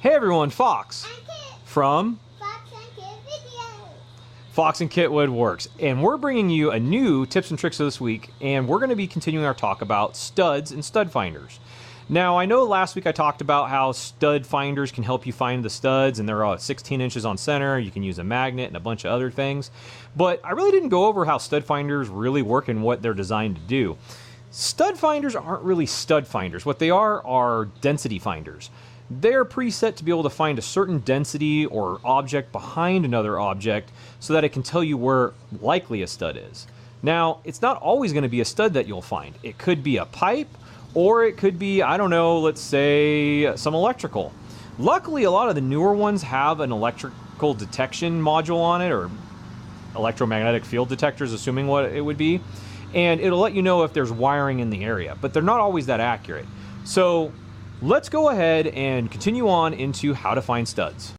Hey everyone, Fox from Fox and Kit Woodworks, and we're bringing you a new tips and tricks of this week, and we're going to be continuing our talk about studs and stud finders. Now, I know last week I talked about how stud finders can help you find the studs, and they're 16 inches on center. You can use a magnet and a bunch of other things, but I really didn't go over how stud finders really work and what they're designed to do. Stud finders aren't really stud finders. What they are density finders. They're preset to be able to find a certain density or object behind another object so that it can tell you where likely a stud is. Now, it's not always going to be a stud that you'll find. It could be a pipe, or it could be, I don't know, let's say some electrical. Luckily, a lot of the newer ones have an electrical detection module on it, or electromagnetic field detectors, assuming what it would be, and it'll let you know if there's wiring in the area, but they're not always that accurate. So let's go ahead and continue on into how to find studs.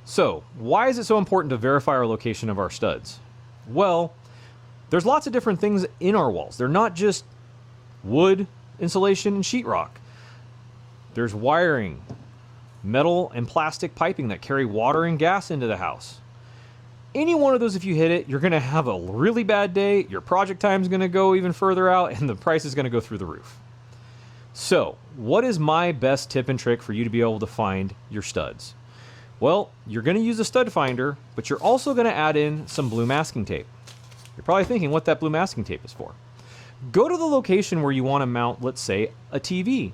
So, why is it so important to verify our location of our studs? Well, there's lots of different things in our walls. They're not just wood, insulation, and sheetrock. There's wiring, metal and plastic piping that carry water and gas into the house. Any one of those, if you hit it, you're going to have a really bad day, your project time is going to go even further out, and the price is going to go through the roof. So, what is my best tip and trick for you to be able to find your studs? Well, you're going to use a stud finder, but you're also going to add in some blue masking tape. You're probably thinking what that blue masking tape is for. Go to the location where you want to mount, let's say, a TV.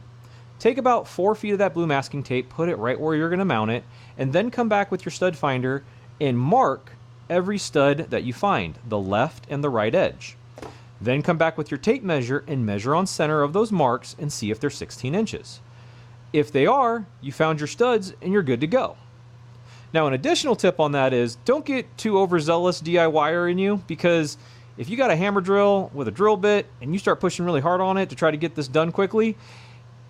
Take about 4 feet of that blue masking tape, put it right where you're going to mount it, and then come back with your stud finder and mark every stud that you find, the left and the right edge. Then come back with your tape measure and measure on center of those marks and see if they're 16 inches. If they are, you found your studs and you're good to go. Now, an additional tip on that is don't get too overzealous DIYer in you, because if you got a hammer drill with a drill bit and you start pushing really hard on it to try to get this done quickly,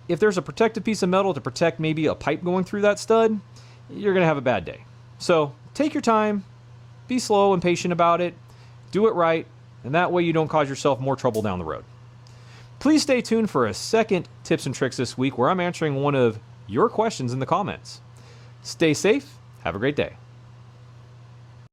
if there's a protective piece of metal to protect maybe a pipe going through that stud, you're going to have a bad day. So take your time, be slow and patient about it, do it right, and that way you don't cause yourself more trouble down the road. Please stay tuned for a second tips and tricks this week where I'm answering one of your questions in the comments. Stay safe. Have a great day.